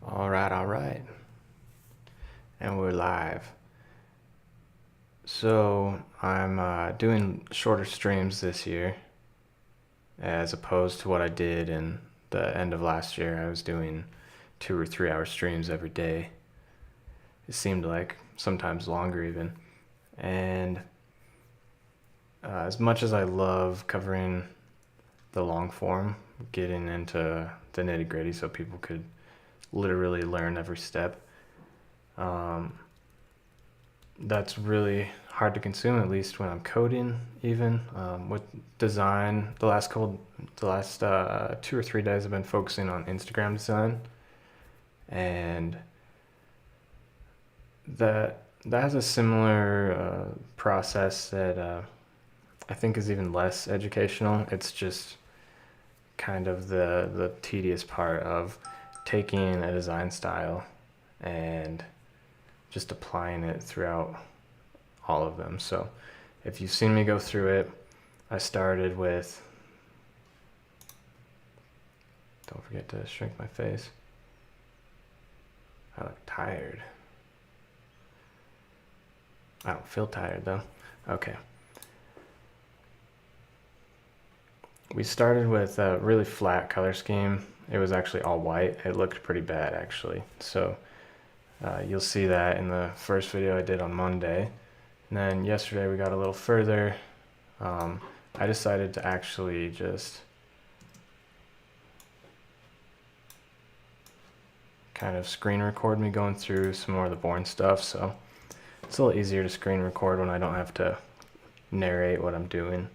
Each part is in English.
All right. And we're live. So I'm doing shorter streams this year as opposed to what I did in the end of last year. I was doing 2 or 3 hour streams every day. It seemed like sometimes longer even. And as much as I love covering the long form, getting into the nitty gritty so people could literally learn every step, that's really hard to consume, at least when I'm coding. Even with design, the last 2 or 3 days I've been focusing on Instagram design, and that has a similar process that I think is even less educational. It's just kind of the tedious part of taking a design style and just applying it throughout all of them. So if you've seen me go through it, I started with, don't forget to shrink my face. I look tired. I don't feel tired though. Okay. We started with a really flat color scheme. It was actually all white. It looked pretty bad actually. So you'll see that in the first video I did on Monday. And then yesterday we got a little further. I decided to actually just kind of screen record me going through some more of the boring stuff. So it's a little easier to screen record when I don't have to narrate what I'm doing.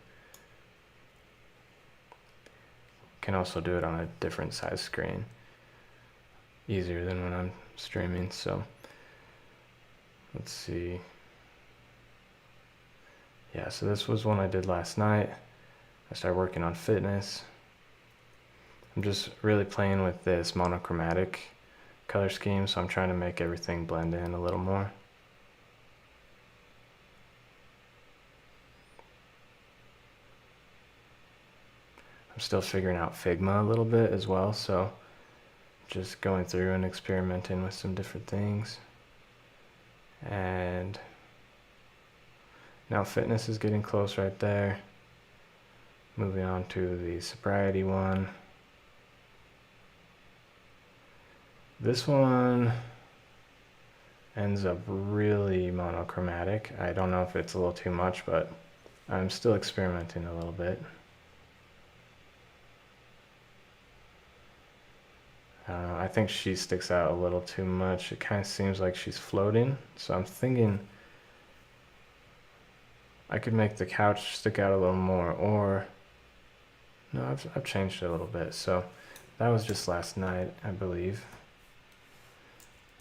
Can also do it on a different size screen. Easier than when I'm streaming. So let's see. Yeah, so this was one I did last night. I started working on fitness. I'm just really playing with this monochromatic color scheme, so I'm trying to make everything blend in a little more. I'm still figuring out Figma a little bit as well, so just going through and experimenting with some different things. And now fitness is getting close right there. Moving on to the sobriety one. This one ends up really monochromatic. I don't know if it's a little too much, but I'm still experimenting a little bit. I think she sticks out a little too much. It kind of seems like she's floating, so I'm thinking I could make the couch stick out a little more, or no, I've changed it a little bit. So that was just last night, I believe.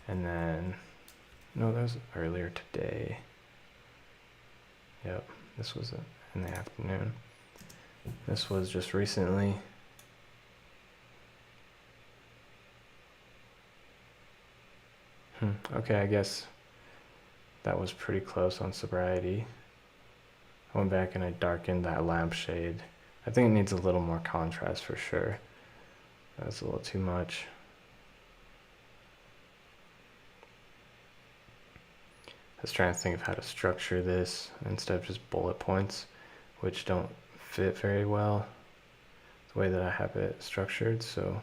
And then, no, that was earlier today. Yep, this was in the afternoon. This was just recently. Okay, I guess that was pretty close on sobriety. I went back and I darkened that lampshade. I think it needs a little more contrast for sure. That's a little too much. I was trying to think of how to structure this instead of just bullet points, which don't fit very well the way that I have it structured. So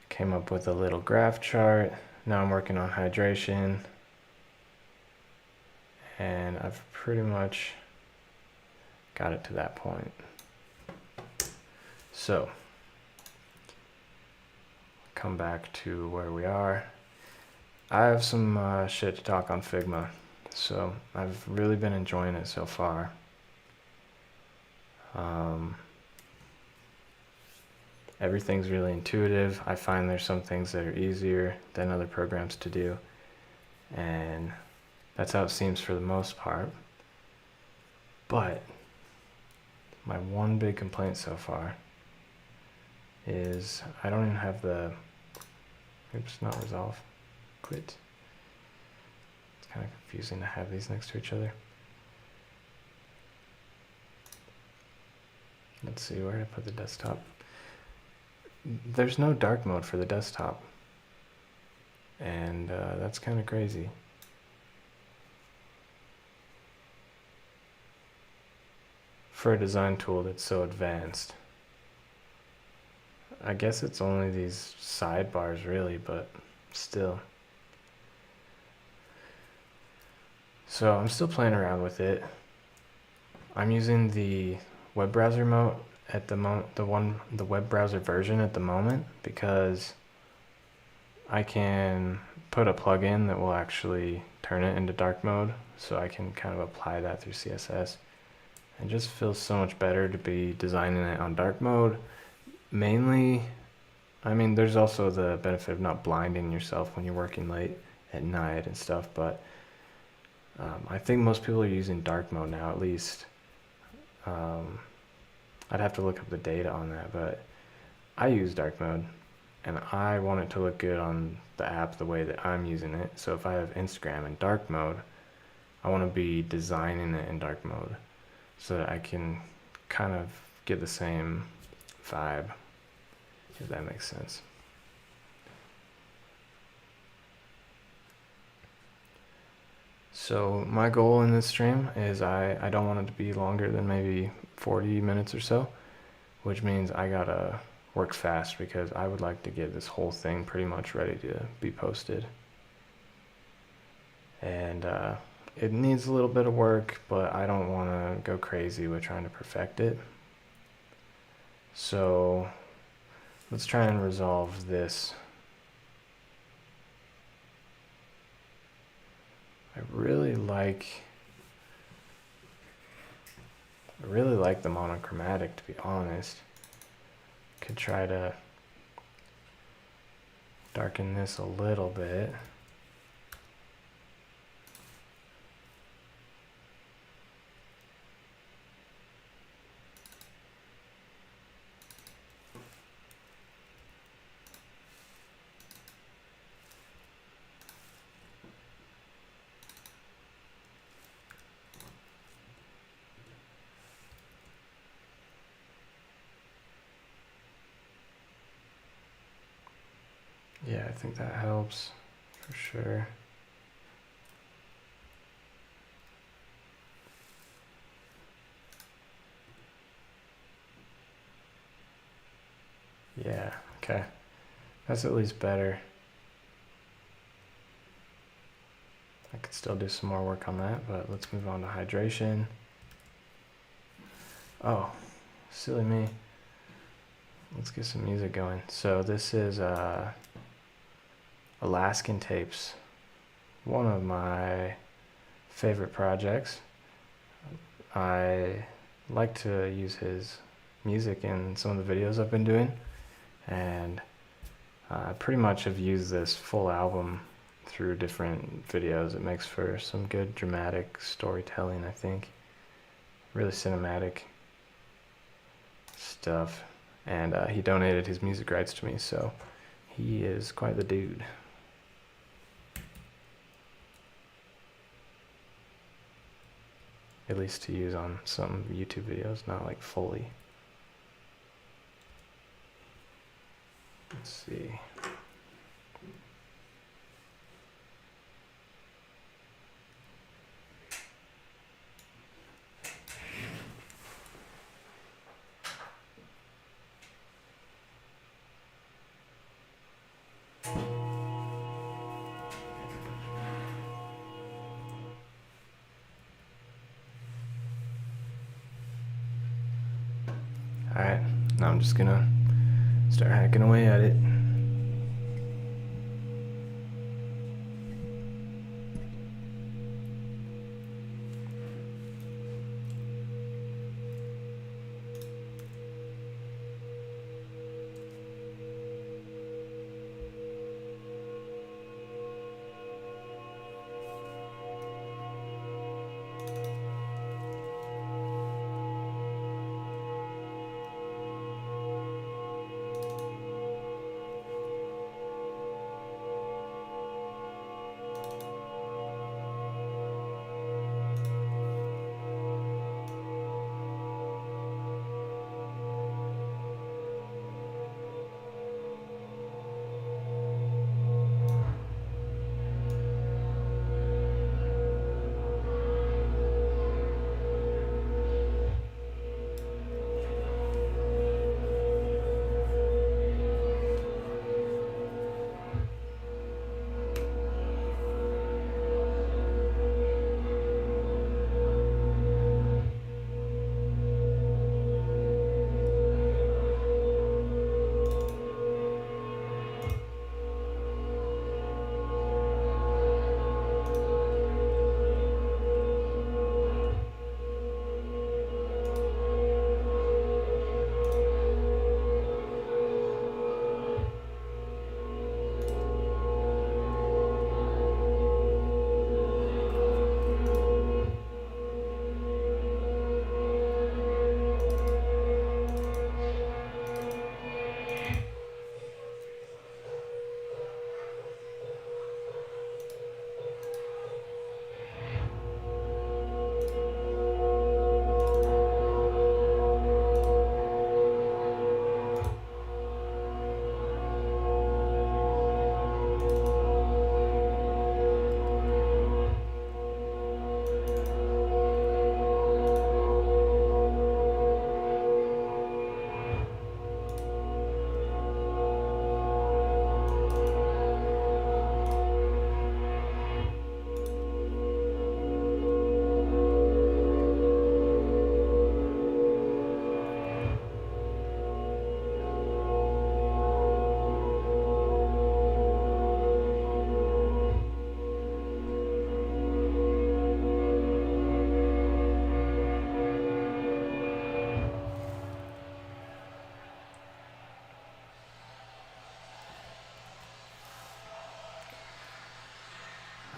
came up with a little graph chart. Now I'm working on hydration, and I've pretty much got it to that point. So come back to where we are. I have some shit to talk on Figma, so I've really been enjoying it so far. Everything's really intuitive. I find there's some things that are easier than other programs to do, and that's how it seems for the most part. But my one big complaint so far is I don't even have the, oops, not resolve, quit. It's kind of confusing to have these next to each other. Let's see, where did I put the desktop? there's no dark mode for the desktop, and that's kind of crazy. For a design tool that's so advanced. I guess it's only these sidebars really, but still. So I'm still playing around with it. I'm using the web browser mode at the the web browser version at the moment, because I can put a plugin that will actually turn it into dark mode, so I can kind of apply that through CSS. It just feels so much better to be designing it on dark mode. Mainly, I mean, there's also the benefit of not blinding yourself when you're working late at night and stuff, but I think most people are using dark mode now, at least. I'd have to look up the data on that, but I use dark mode, and I want it to look good on the app the way that I'm using it. So if I have Instagram in dark mode, I want to be designing it in dark mode so that I can kind of get the same vibe, if that makes sense. So my goal in this stream is I don't want it to be longer than maybe 40 minutes or so, which means I gotta work fast because I would like to get this whole thing pretty much ready to be posted. And it needs a little bit of work, but I don't want to go crazy with trying to perfect it. So let's try and resolve this. I really like the monochromatic, to be honest. Could try to darken this a little bit. Yeah, I think that helps for sure. Yeah, okay. That's at least better. I could still do some more work on that, but let's move on to hydration. Oh, silly me. Let's get some music going. So this is Alaskan Tapes, one of my favorite projects. I like to use his music in some of the videos I've been doing, and I pretty much have used this full album through different videos. It makes for some good dramatic storytelling, I think. Really cinematic stuff. And he donated his music rights to me, so he is quite the dude. At least to use on some YouTube videos, not like fully. Let's see. Alright, now I'm just gonna start hacking away at it.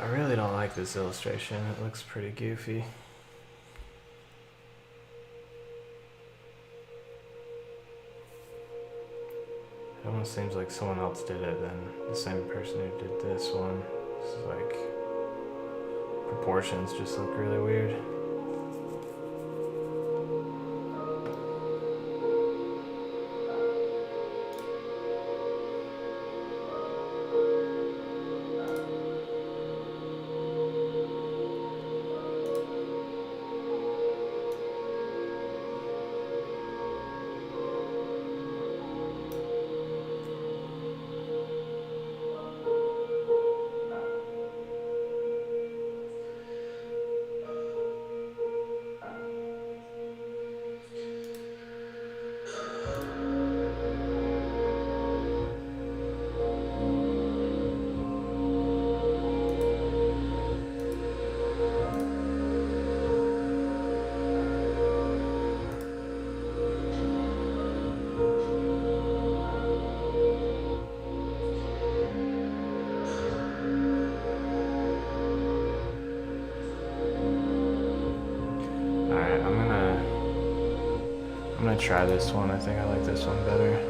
I really don't like this illustration. It looks pretty goofy. It almost seems like someone else did it than the same person who did this one. This is like, proportions just look really weird. Alright, I'm gonna try this one. I think I like this one better.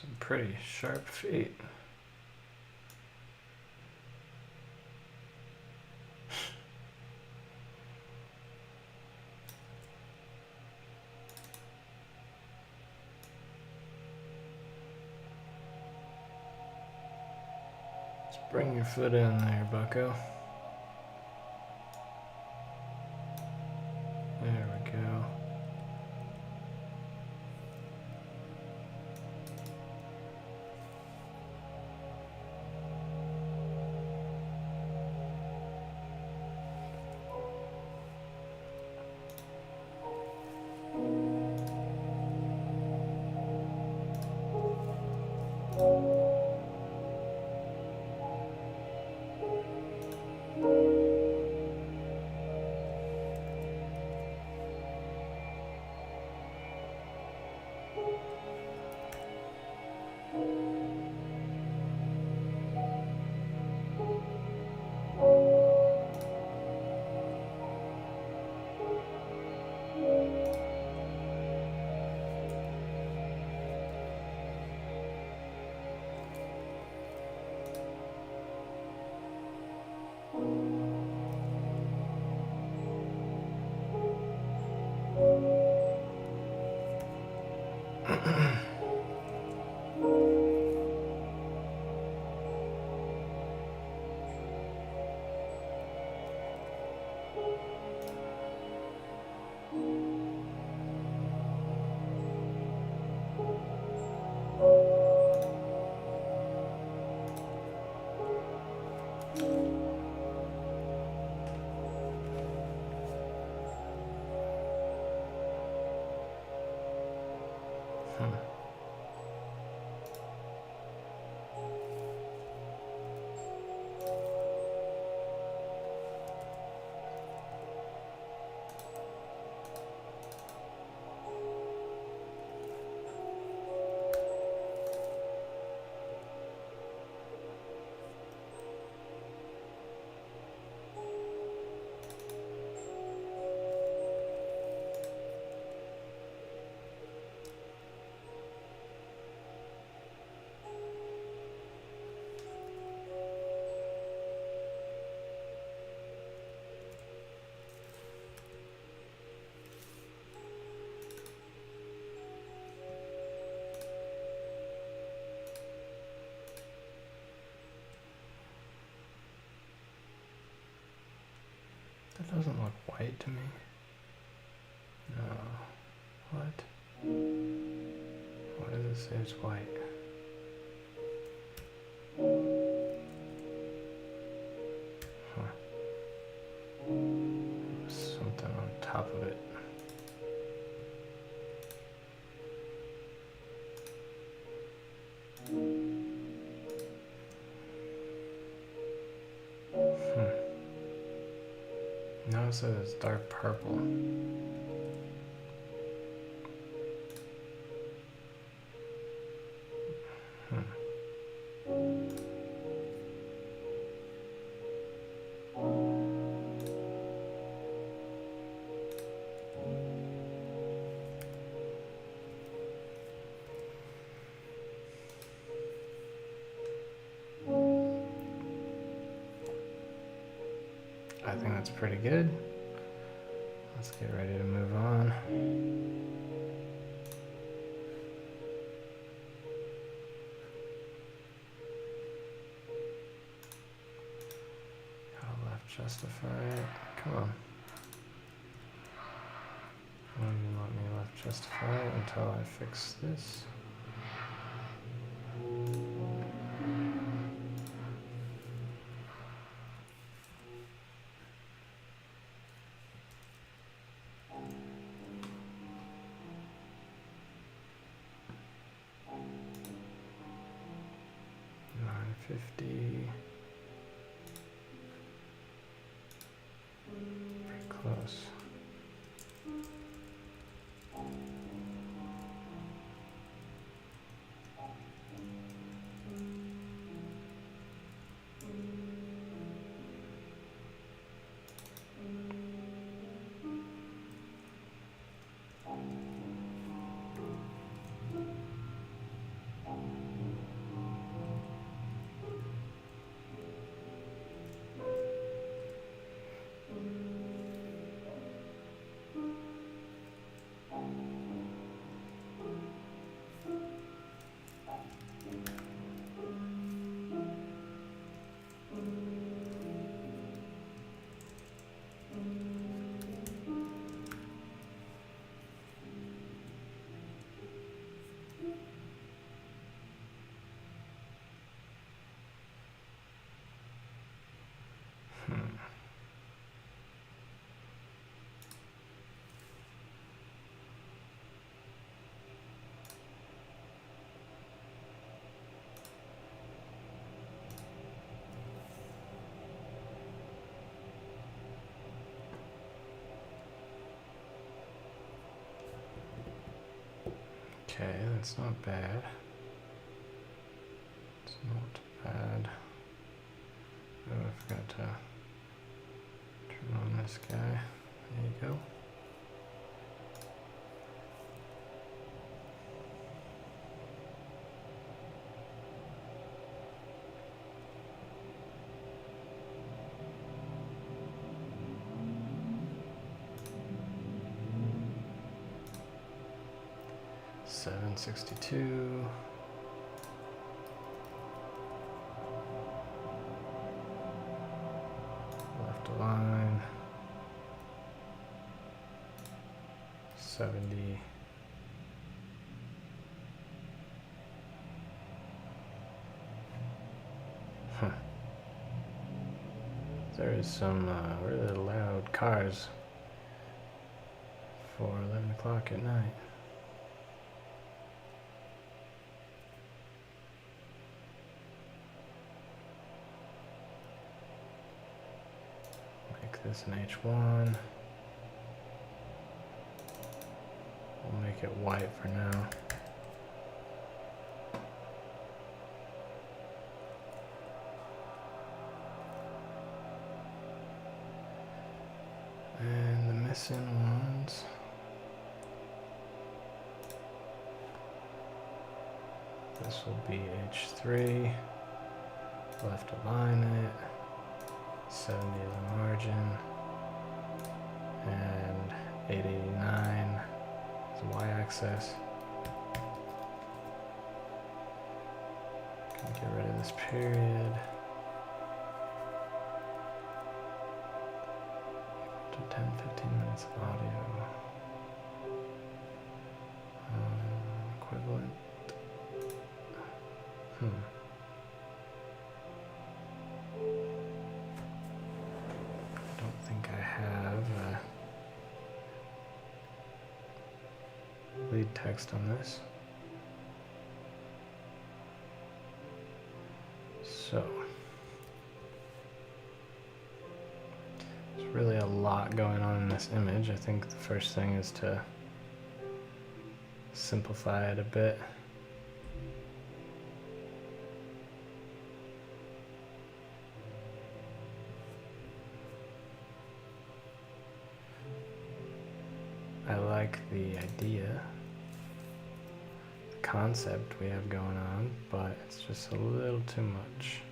Some pretty sharp feet. Let's bring your foot in there, bucko. There we go. That doesn't look white to me. No. What? Why does it say it's white? Huh. Something on top of it. Now it says it's dark purple. I think that's pretty good. Let's get ready to move on. How left justify it? Come on. Why do you want me left justify it until I fix this? $9.50. Pretty close. It's not bad. It's not bad. Oh, I forgot to turn on this guy. There you go. $762. Left align. 70. Huh. There is some really loud cars for 11 o'clock at night. Make this an H1. We'll make it white for now. And the missing ones. This will be H3. Left align it. 70 is the margin. And 889 is the y-axis. Can get rid of this period. To 10-15 minutes of audio. Equivalent. I don't think I have lead text on this. So there's really a lot going on in this image. I think the first thing is to simplify it a bit. I like the idea, the concept we have going on, but it's just a little too much.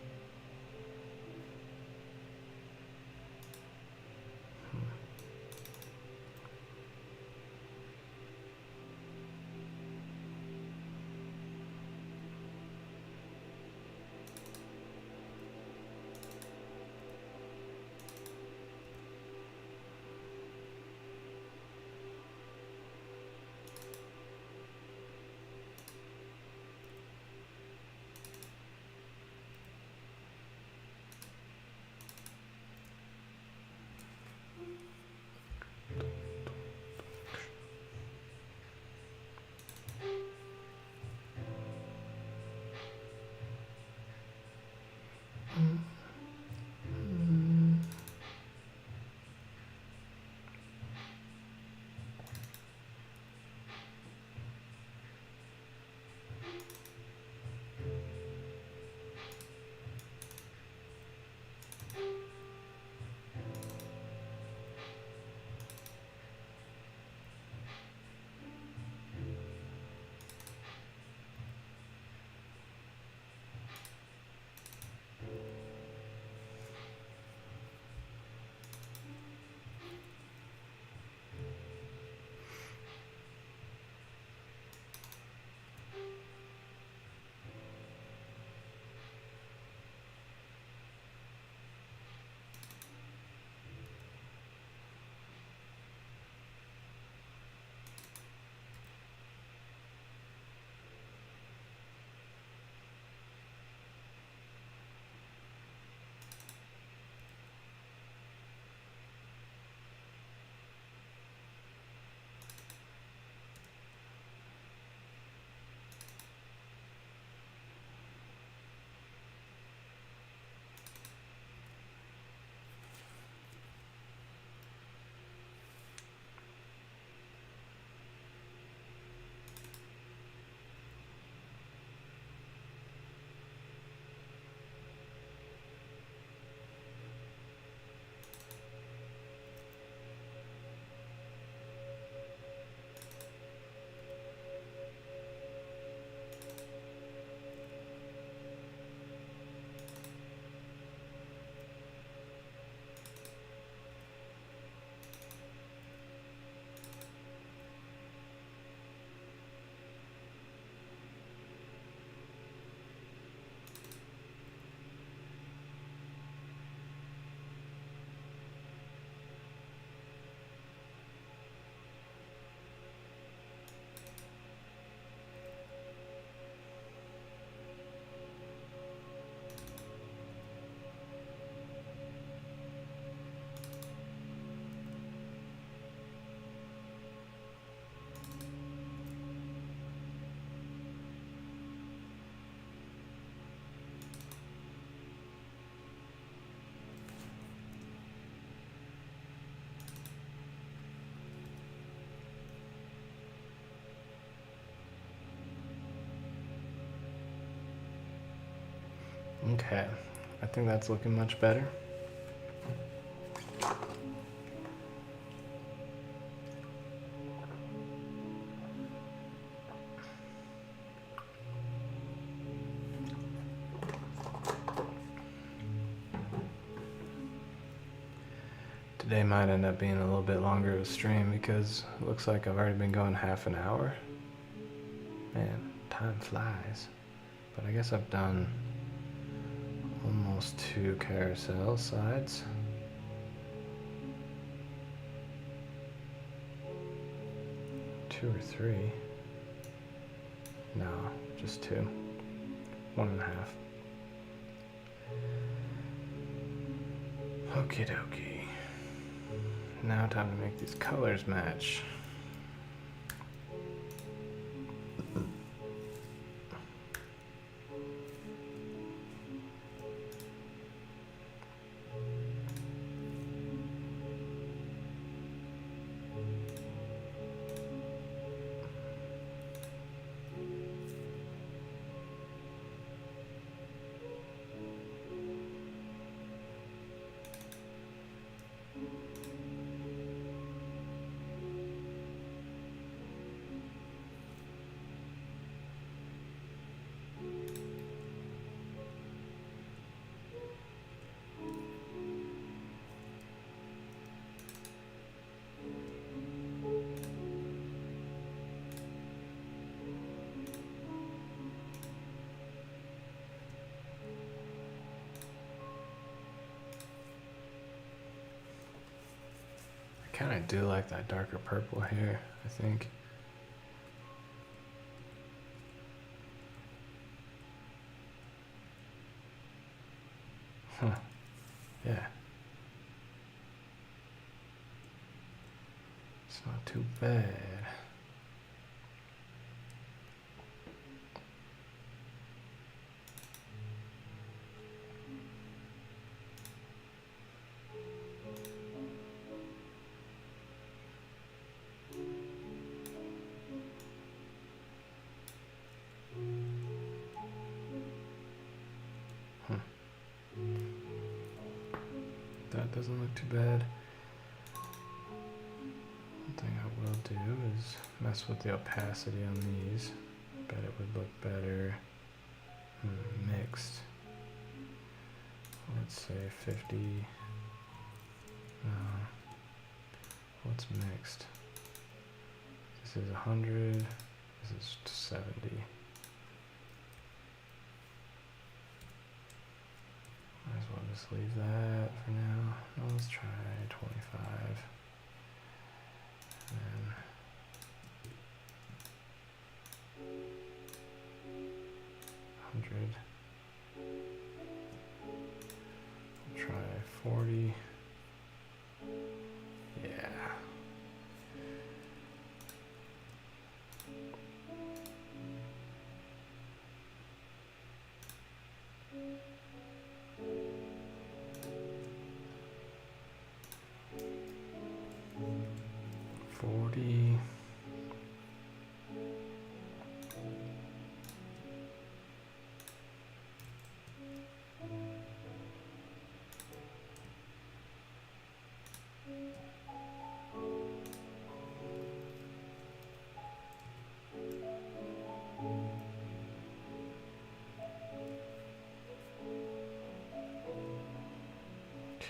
Okay, I think that's looking much better. Today might end up being a little bit longer of a stream because it looks like I've already been going half an hour. Man, time flies. But I guess I've done almost 2 carousel sides. 2 or 3. No, just 2. 1.5. Okie dokie. Now time to make these colors match. I kind of do like that darker purple here, I think. Huh. Yeah. It's not too bad. That doesn't look too bad. One thing I will do is mess with the opacity on these. Bet it would look better mixed. Let's say 50. No. What's mixed? This is 100. This is 70. Might as well just leave that for now. No, let's try 25. And then 100. We'll try 40. Yeah.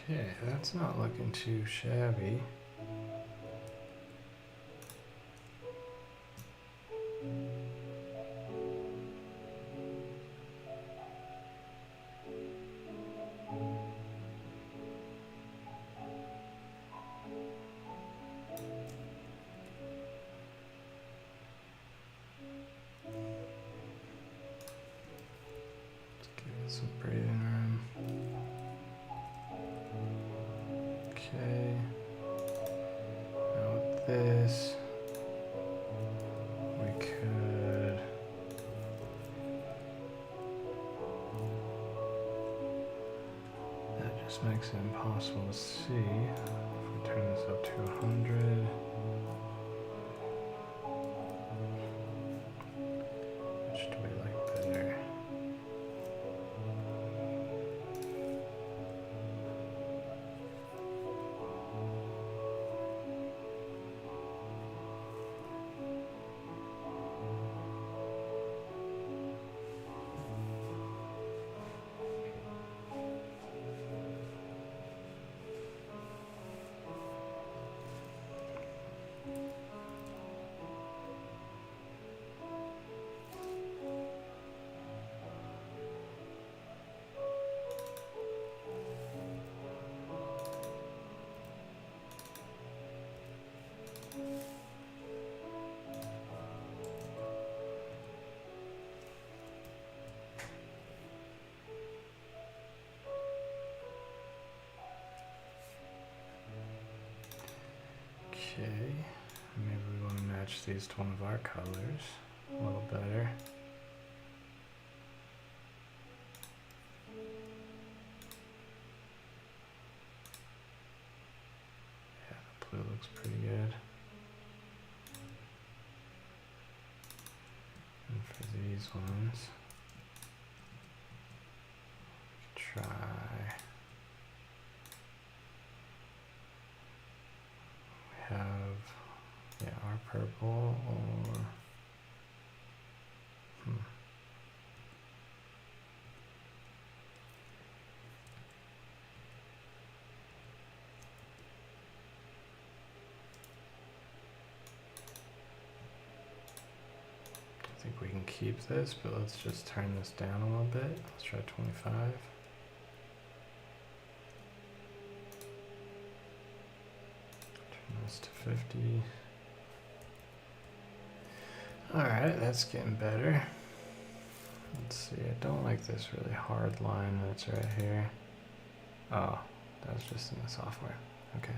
Okay, that's not looking too shabby. Let's give it some breathing room. Okay, now with this, we could that just makes it impossible to see. If we turn this up to 100, which do we like better? Okay, maybe we want to match these to one of our colors a little better. Yeah, the blue looks pretty good. And for these ones, try. We have, yeah, our purple or, I think we can keep this, but let's just turn this down a little bit. Let's try 25. Turn this to 50. Alright, that's getting better. Let's see, I don't like this really hard line that's right here. Oh, that's just in the software. Okay.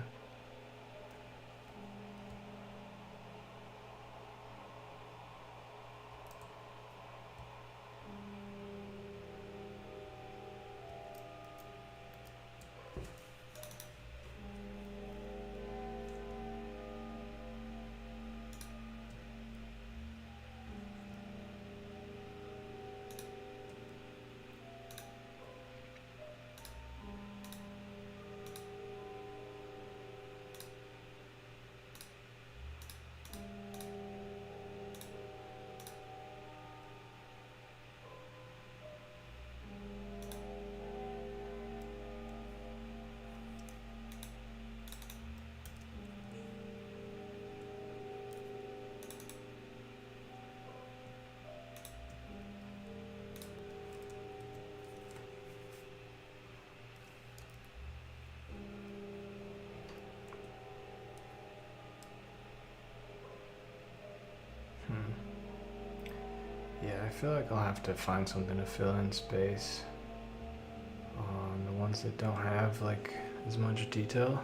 Yeah, I feel like I'll have to find something to fill in space on the ones that don't have like as much detail.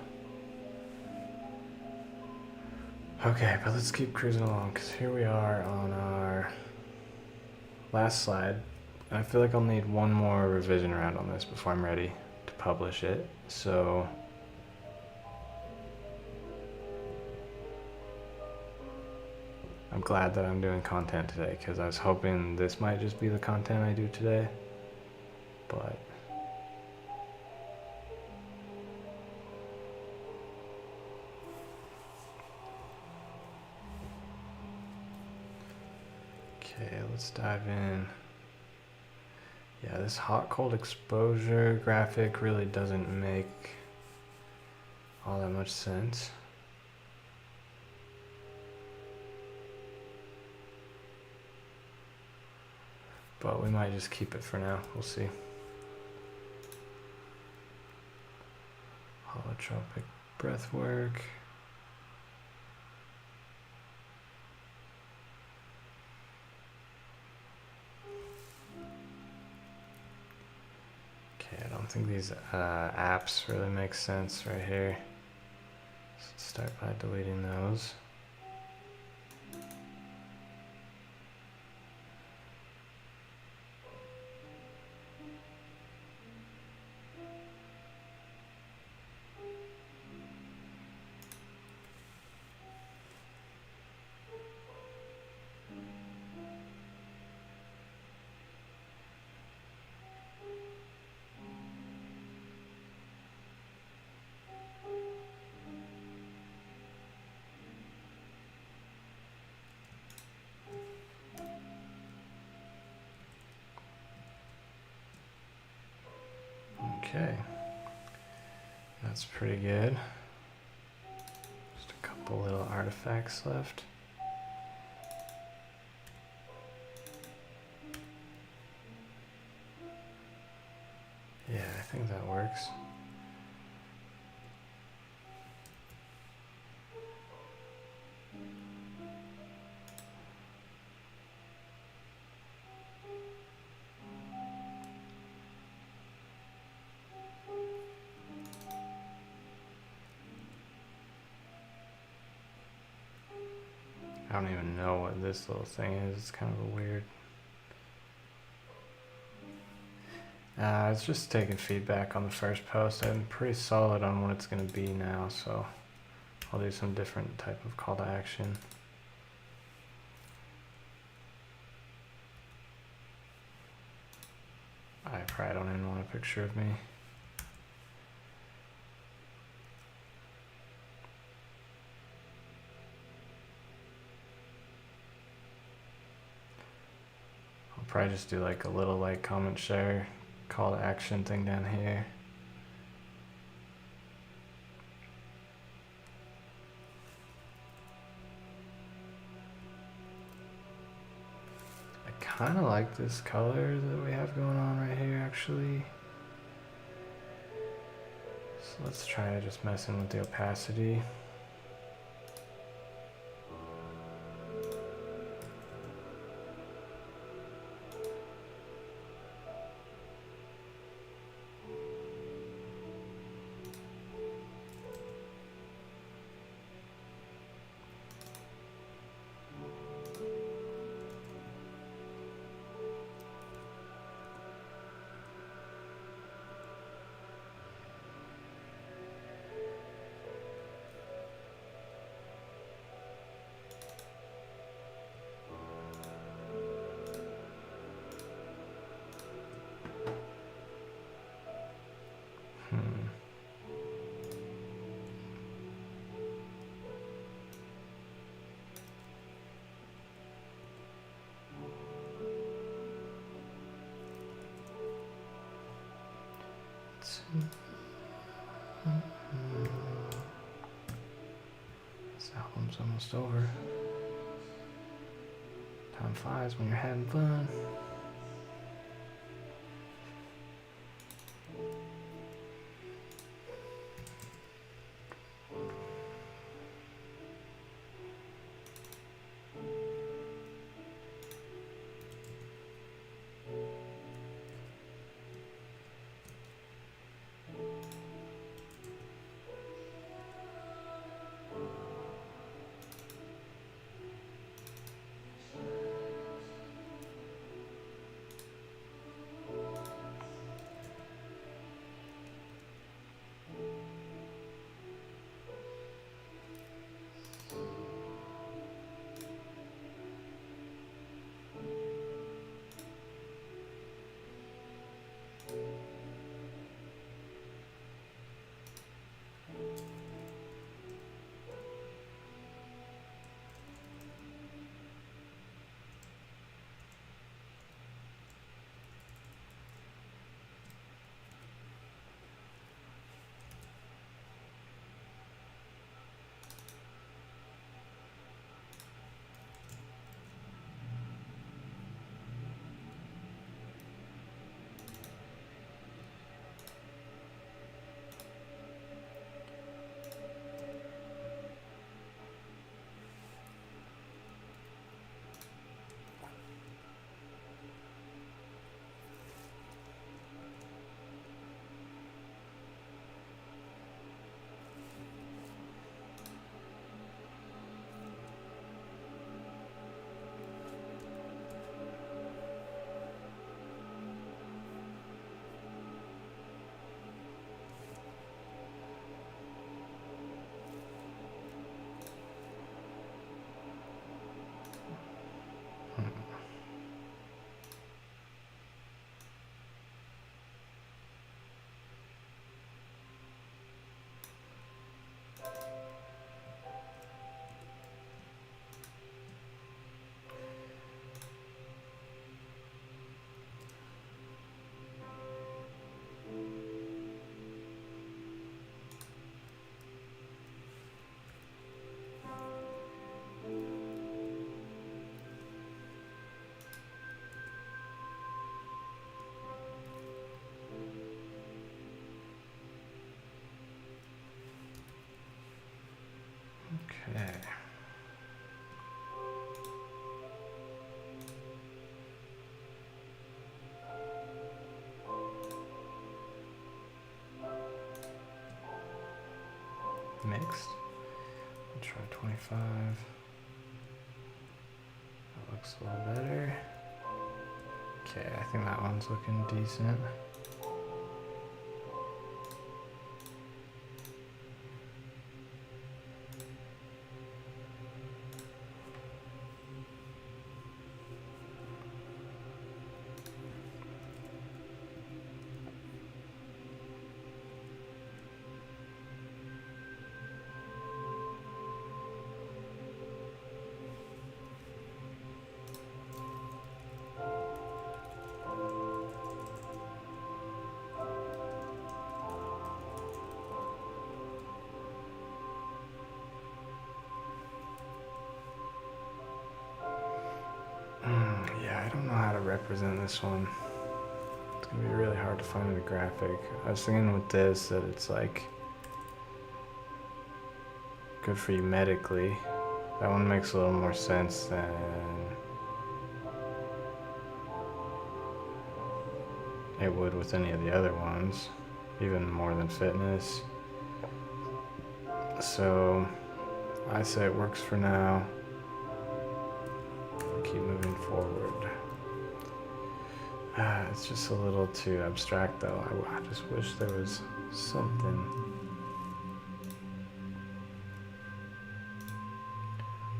Okay, but let's keep cruising along because here we are on our last slide. I feel like I'll need one more revision round on this before I'm ready to publish it. So I'm glad that I'm doing content today because I was hoping this might just be the content I do today, but okay, let's dive in. Yeah, this hot cold exposure graphic really doesn't make all that much sense. But we might just keep it for now. We'll see. Holotropic breathwork. Okay, I don't think these apps really make sense right here. Let's start by deleting those. Okay, that's pretty good. Just a couple little artifacts left. Yeah, I think that works. I don't even know what this little thing is. It's kind of a weird. It's just taking feedback on the first post. I'm pretty solid on what it's going to be now, so I'll do some different type of call to action. I probably don't even want a picture of me. I'll probably just do like a little like comment share call to action thing down here. I kind of like this color that we have going on right here actually. So let's try just messing with the opacity. This album's almost over. Time flies when you're having fun. Okay. Mixed. I'll try 25. looks a little better. Okay, I think that one's looking decent. Yeah, I don't know how to represent this one. It's gonna be really hard to find in the graphic. I was thinking with this that it's like good for you medically. That one makes a little more sense than it would with any of the other ones, even more than fitness. So I say it works for now. Keep moving forward. It's just a little too abstract though. I just wish there was something.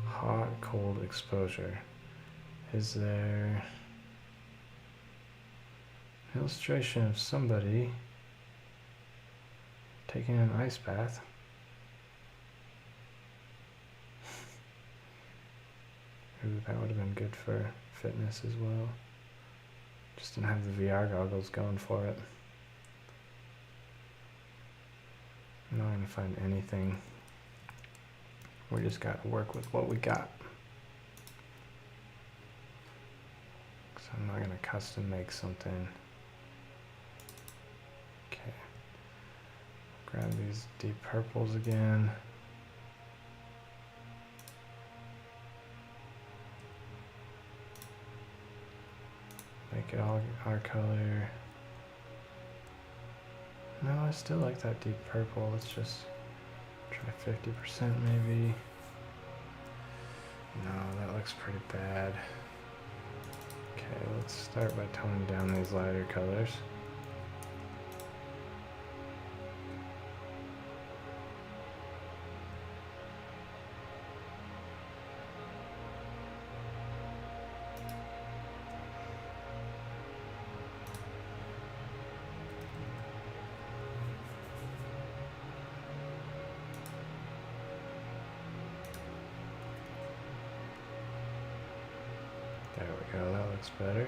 Hot, cold exposure. Is there an illustration of somebody taking an ice bath? Ooh, that would have been good for fitness as well. Just didn't have the VR goggles going for it. I'm not gonna find anything. We just gotta work with what we got. So I'm not gonna custom make something. Okay. Grab these deep purples again. Make it all our color. No, I still like that deep purple. Let's just try 50% maybe. No, that looks pretty bad. Okay, let's start by toning down these lighter colors. There we go, that looks better.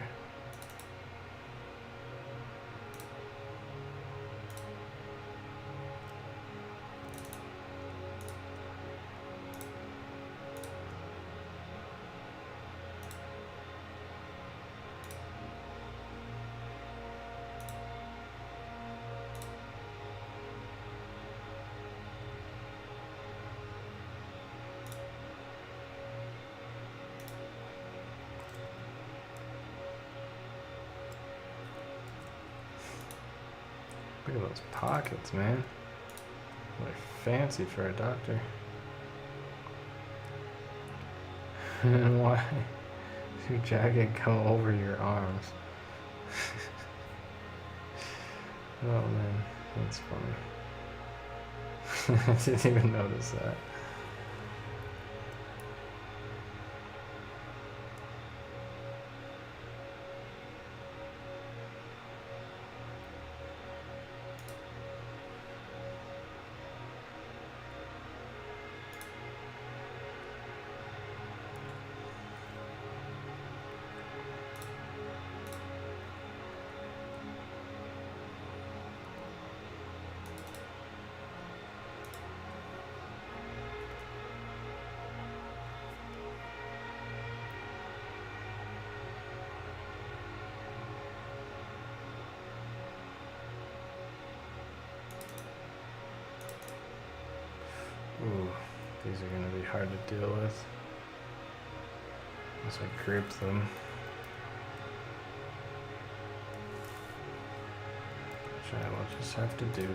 Look at those pockets, man. They're fancy for a doctor. And why does your jacket come over your arms? Oh man, that's funny. I didn't even notice that. Ooh, these are going to be hard to deal with once I group them. Which I will just have to do.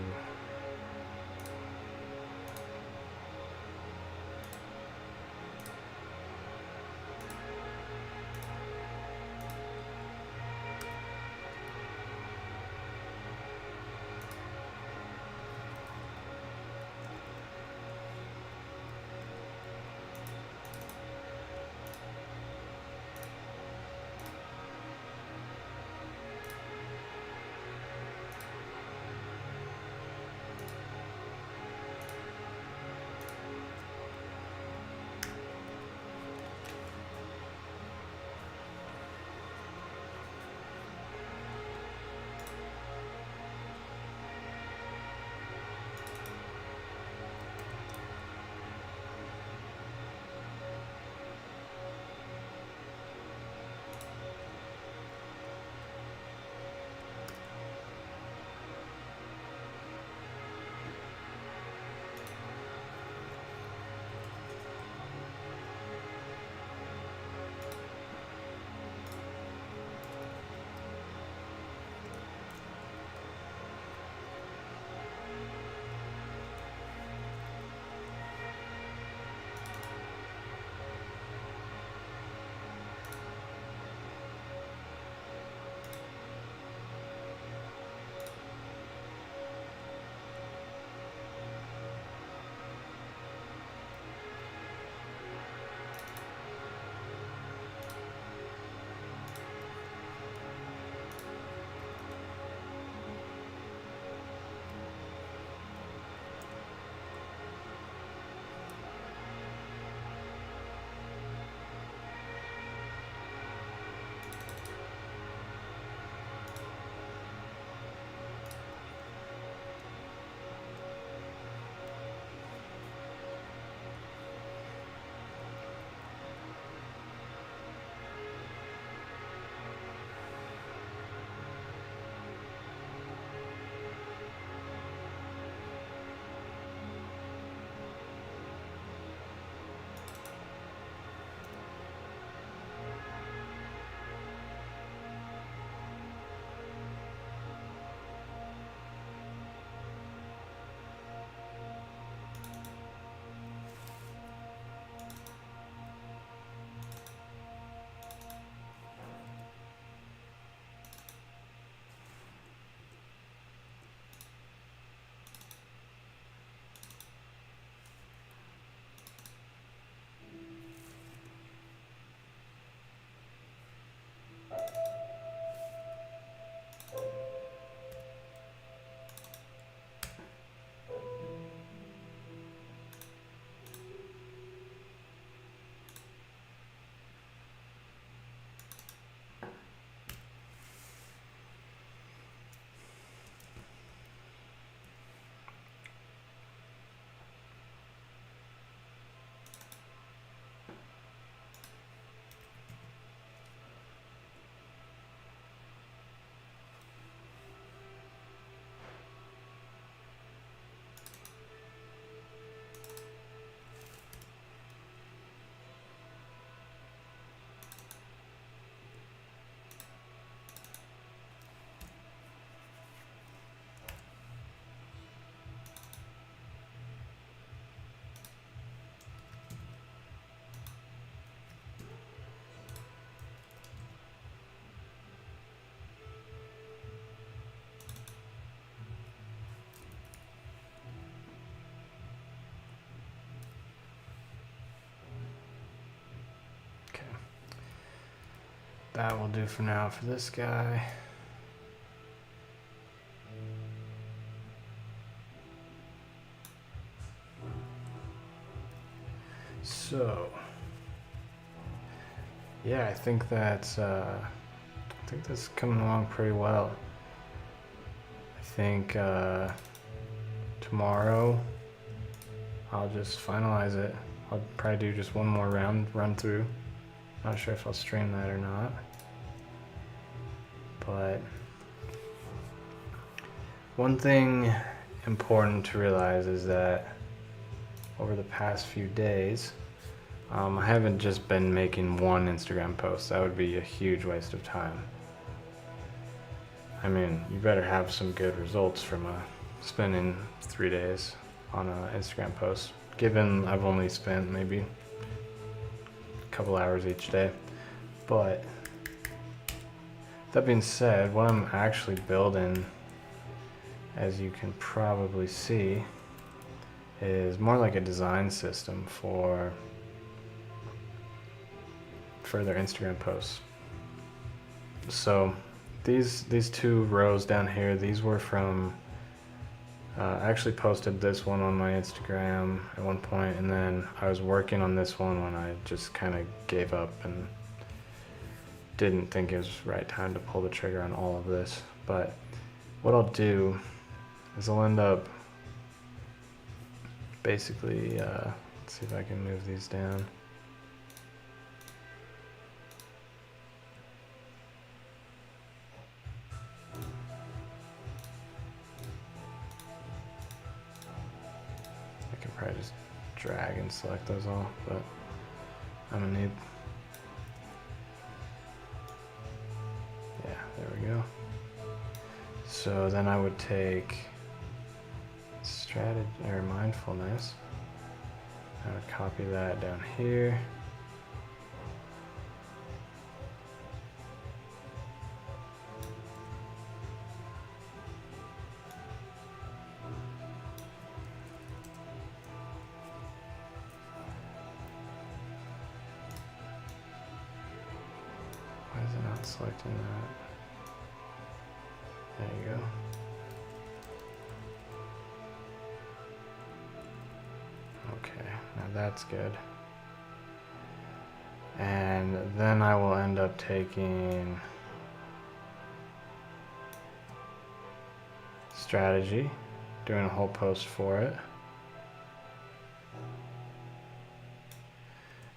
that will do for now for this guy. So, yeah, I think that's coming along pretty well. I think tomorrow I'll just finalize it. I'll probably do just one more run through. Not sure if I'll stream that or not, but one thing important to realize is that over the past few days, I haven't just been making one Instagram post. That would be a huge waste of time. I mean, you better have some good results from spending 3 days on an Instagram post, given I've only spent maybe a couple hours each day. But that being said, what I'm actually building, as you can probably see, is more like a design system for further Instagram posts. So these 2 rows down here, these were from I actually posted this one on my Instagram at one point, and then I was working on this one when I just kind of gave up and didn't think it was the right time to pull the trigger on all of this. But what I'll do is I'll end up basically, let's see if I can move these down. I can probably just drag and select those all, but I'm gonna need, yeah, there we go. So then I would take strategy or mindfulness. I would copy that down here. Why is it not selecting that? There you go. Okay, now that's good. And then I will end up taking strategy, doing a whole post for it.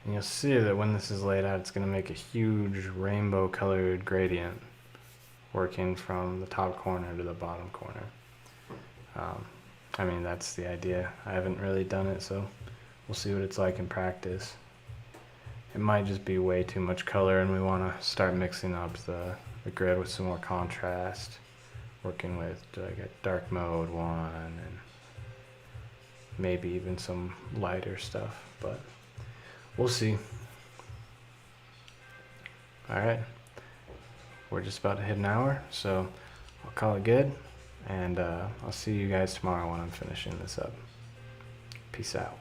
And you'll see that when this is laid out, it's going to make a huge rainbow colored gradient working from the top corner to the bottom corner. I mean, that's the idea. I haven't really done it, so we'll see what it's like in practice. It might just be way too much color, and we want to start mixing up the grid with some more contrast, working with like a dark mode one, and maybe even some lighter stuff, but we'll see. Alright, we're just about to hit an hour, so I'll call it good. And I'll see you guys tomorrow when I'm finishing this up. Peace out.